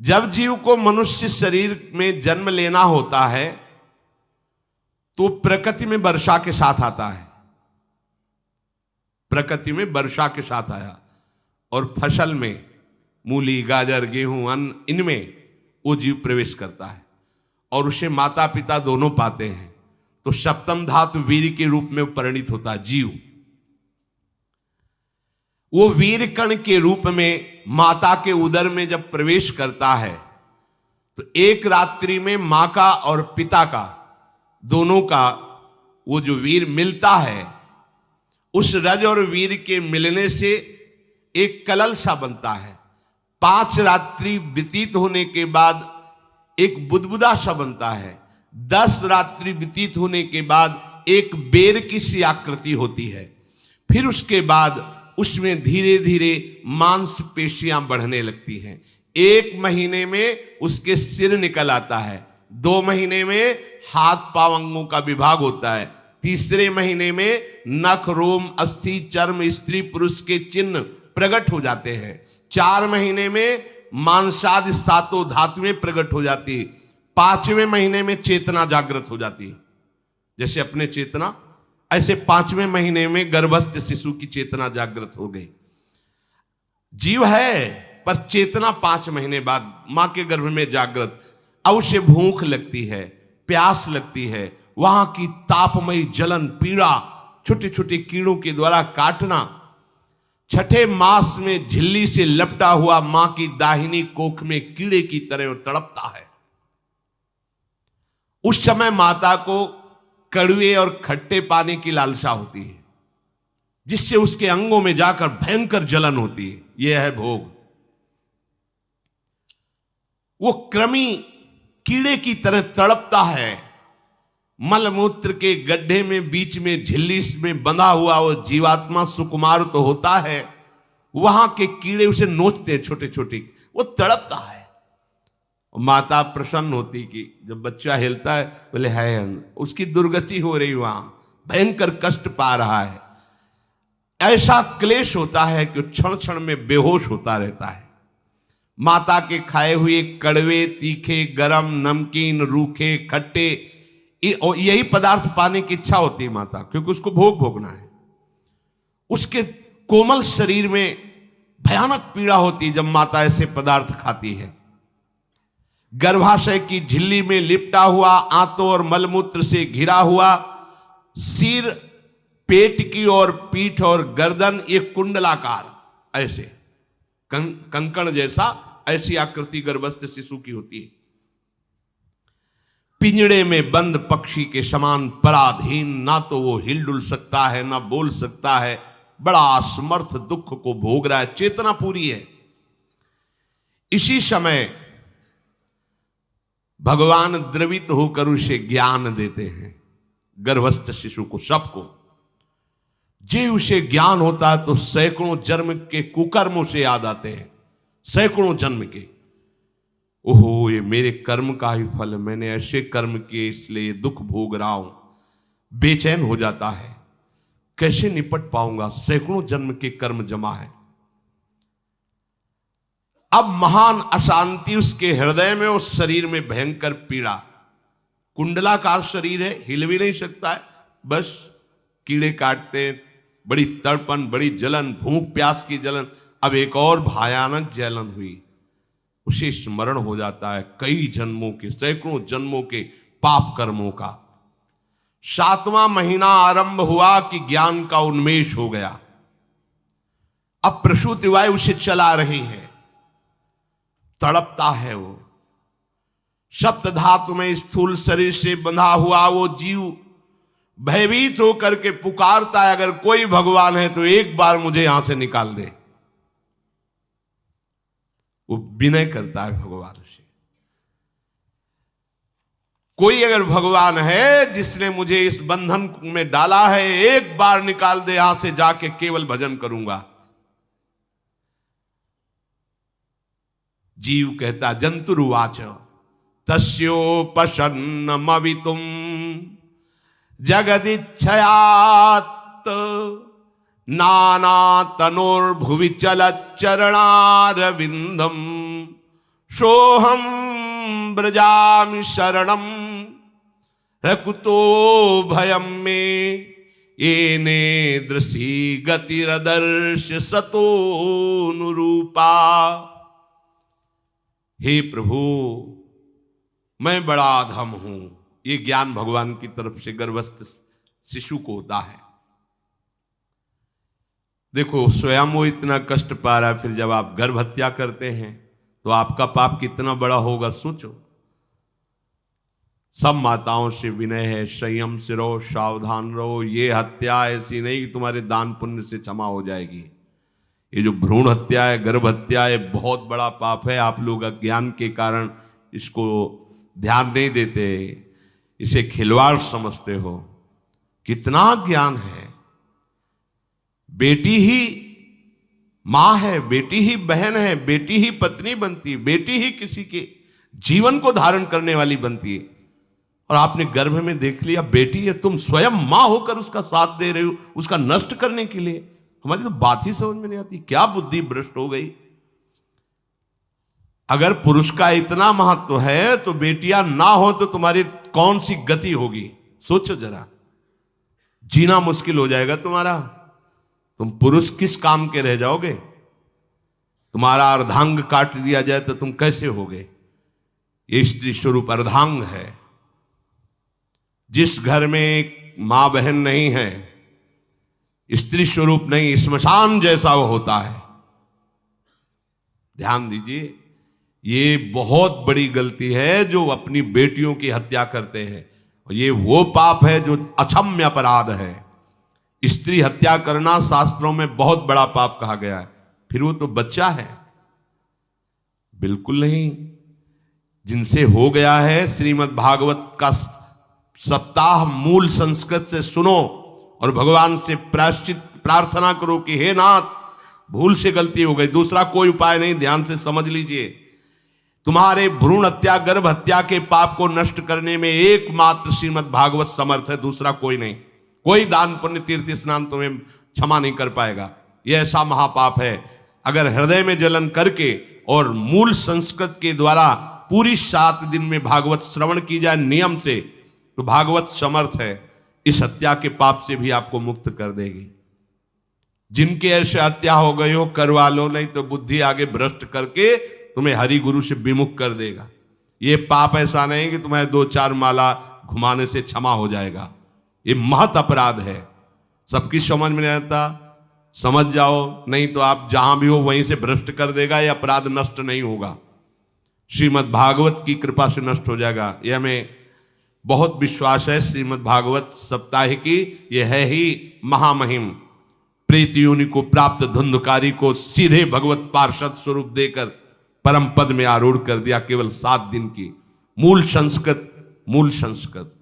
जब जीव को मनुष्य शरीर में जन्म लेना होता है तो प्रकृति में वर्षा के साथ आता है, प्रकृति में वर्षा के साथ आया, और फसल में मूली, गाजर, गेहूं, अन्न, इनमें वो जीव प्रवेश करता है और उसे माता पिता दोनों पाते हैं। तो सप्तम धातु वीर के रूप में परिणित होता है जीव। वो वीर कण के रूप में माता के उदर में जब प्रवेश करता है तो एक रात्रि में मां का और पिता का, दोनों का वो जो वीर मिलता है, उस रज और वीर के मिलने से एक कलल सा बनता है। 5 रात्रि व्यतीत होने के बाद एक बुदबुदा सा बनता है। 10 रात्रि व्यतीत होने के बाद एक बेर की सी आकृति होती है। फिर उसके बाद उसमें धीरे धीरे मांसपेशियां बढ़ने लगती हैं। 1 महीने में उसके सिर निकल आता है, 2 महीने में हाथ पांव अंगों का विभाग होता है, तीसरे महीने में नख, रोम, अस्थि, चर्म, स्त्री पुरुष के चिन्ह प्रकट हो जाते हैं, 4 महीने में मांसादि 7 धातुएं प्रकट हो जाती है, 5वें महीने में चेतना जागृत हो जाती है। जैसे अपने चेतना, ऐसे 5वें महीने में गर्भस्थ शिशु की चेतना जागृत हो गई। जीव है पर चेतना 5 महीने बाद मां के गर्भ में जागृत। अब उसे भूख लगती है, प्यास लगती है, वहां की तापमयी जलन, पीड़ा, छोटे छोटे कीड़ों के द्वारा काटना, 6ठे मास में झिल्ली से लपटा हुआ मां की दाहिनी कोख में कीड़े की तरह तड़पता है। उस समय माता को कड़वे और खट्टे पानी की लालसा होती है, जिससे उसके अंगों में जाकर भयंकर जलन होती है। यह है भोग। वो कृमि कीड़े की तरह तड़पता है। मलमूत्र के गड्ढे में बीच में झिल्ली में बंधा हुआ वो जीवात्मा सुकुमार तो होता है, वहां के कीड़े उसे नोचते हैं छोटे छोटे, वो तड़पता है। माता प्रसन्न होती कि जब बच्चा हिलता है, बोले है उसकी दुर्गति हो रही, वहां भयंकर कष्ट पा रहा है। ऐसा क्लेश होता है कि क्षण क्षण में बेहोश होता रहता है। माता के खाए हुए कड़वे, तीखे, गरम, नमकीन, रूखे, खट्टे, यही पदार्थ पाने की इच्छा होती है माता, क्योंकि उसको भोग भोगना है। उसके कोमल शरीर में भयानक पीड़ा होती है जब माता ऐसे पदार्थ खाती है। गर्भाशय की झिल्ली में लिपटा हुआ, आंतों और मलमूत्र से घिरा हुआ सिर, पेट की और पीठ और गर्दन एक कुंडलाकार, ऐसे कंकण जैसा, ऐसी आकृति गर्भस्थ शिशु की होती है। पिंजड़े में बंद पक्षी के समान पराधीन, ना तो वो हिलडुल सकता है ना बोल सकता है, बड़ा असमर्थ दुख को भोग रहा है, चेतना पूरी है। इसी समय भगवान द्रवित होकर उसे ज्ञान देते हैं, गर्भस्थ शिशु को, सबको। जे उसे ज्ञान होता है तो सैकड़ों जन्म के कुकर्मों से याद आते हैं, सैकड़ों जन्म के। ओहो, ये मेरे कर्म का ही फल है, मैंने ऐसे कर्म किए इसलिए दुख भोग रहा हूं। बेचैन हो जाता है, कैसे निपट पाऊंगा, सैकड़ों जन्म के कर्म जमा है। अब महान अशांति उसके हृदय में, उस शरीर में भयंकर पीड़ा। कुंडलाकार शरीर है, हिल भी नहीं सकता है, बस कीड़े काटते, बड़ी तड़पन, बड़ी जलन, भूख प्यास की जलन। अब एक और भयानक जलन हुई, उसे स्मरण हो जाता है कई जन्मों के, सैकड़ों जन्मों के पाप कर्मों का। 7वां महीना आरंभ हुआ कि ज्ञान का उन्मेष हो गया। अब प्रसूति वायु उसे चला रही है, तड़पता है वो। सप्त धातु में स्थूल शरीर से बंधा हुआ वो जीव भयभीत होकर के पुकारता है, अगर कोई भगवान है तो एक बार मुझे यहां से निकाल दे। वो विनय करता है भगवान से, कोई अगर भगवान है जिसने मुझे इस बंधन में डाला है, एक बार निकाल दे, यहां से जाके केवल भजन करूंगा। जीव कहता, जंतुरुवाच तस्योपसन्नमवितुम जगदिच्छयात् नाना तनोर्भुवि चलच्चरणारविंदम सोहम ब्रजामि शरणम रकुतो भयम में येने दृशी गतिरदर्श सतोनुरूपा। हे प्रभु, मैं बड़ा अधम हूं। ये ज्ञान भगवान की तरफ से गर्भस्थ शिशु को होता है। देखो, स्वयं वो इतना कष्ट पा रहा है, फिर जब आप गर्भ हत्या करते हैं तो आपका पाप कितना बड़ा होगा, सोचो। सब माताओं से विनय है, संयम से रहो, सावधान रहो। ये हत्या ऐसी नहीं कि तुम्हारे दान पुण्य से क्षमा हो जाएगी। ये जो भ्रूण हत्या है, गर्भ हत्या है, बहुत बड़ा पाप है। आप लोग अज्ञान के कारण इसको ध्यान नहीं देते, इसे खिलवाड़ समझते हो। कितना ज्ञान है। बेटी ही मां है, बेटी ही बहन है, बेटी ही पत्नी बनती है, बेटी ही किसी के जीवन को धारण करने वाली बनती है। और आपने गर्भ में देख लिया बेटी है, तुम स्वयं मां होकर उसका साथ दे रहे हो, उसका नष्ट करने के लिए। हमारी तो बात ही समझ में नहीं आती, क्या बुद्धि भ्रष्ट हो गई। अगर पुरुष का इतना महत्व है तो बेटियां ना हो तो तुम्हारी कौन सी गति होगी, सोचो जरा। जीना मुश्किल हो जाएगा तुम्हारा। तुम पुरुष किस काम के रह जाओगे। तुम्हारा अर्धांग काट दिया जाए तो तुम कैसे होगे। ये स्त्री स्वरूप अर्धांग है। जिस घर में एक मां बहन नहीं है, स्त्री स्वरूप नहीं, श्मशान जैसा वो होता है। ध्यान दीजिए, ये बहुत बड़ी गलती है जो अपनी बेटियों की हत्या करते हैं। और ये वो पाप है जो अक्षम्य अपराध है। स्त्री हत्या करना शास्त्रों में बहुत बड़ा पाप कहा गया है। फिर वो तो बच्चा है, बिल्कुल नहीं। जिनसे हो गया है, श्रीमद् भागवत का सप्ताह मूल संस्कृत से सुनो और भगवान से प्रायश्चित प्रार्थना करो कि हे नाथ, भूल से गलती हो गई, दूसरा कोई उपाय नहीं। ध्यान से समझ लीजिए, तुम्हारे भ्रूण हत्या, गर्भ हत्या के पाप को नष्ट करने में एकमात्र श्रीमद् भागवत समर्थ है, दूसरा कोई नहीं। कोई दान पुण्य तीर्थ स्नान तुम्हें क्षमा नहीं कर पाएगा। यह ऐसा महापाप है। अगर हृदय में जलन करके और मूल संस्कृत के द्वारा पूरी 7 दिन में भागवत श्रवण की जाए नियम से, तो भागवत समर्थ है, इस हत्या के पाप से भी आपको मुक्त कर देगी। जिनके ऐसे हत्या हो गई हो करवा लो, नहीं तो बुद्धि आगे भ्रष्ट करके तुम्हें हरि गुरु से विमुख कर देगा। ये पाप ऐसा नहीं कि तुम्हें 2-4 माला घुमाने से क्षमा हो जाएगा। ये महत अपराध है। सबकी समझ में नहीं आता, समझ जाओ, नहीं तो आप जहां भी हो वहीं से भ्रष्ट कर देगा। ये अपराध नष्ट नहीं होगा, श्रीमद् भागवत की कृपा से नष्ट हो जाएगा। यह हमें बहुत विश्वास है। श्रीमद् भागवत सप्ताह की यह है ही महामहिम। प्रेत योनि को प्राप्त धुंधकारी को सीधे भगवत पार्षद स्वरूप देकर परम पद में आरूढ़ कर दिया, केवल 7 दिन की। मूल संस्कृत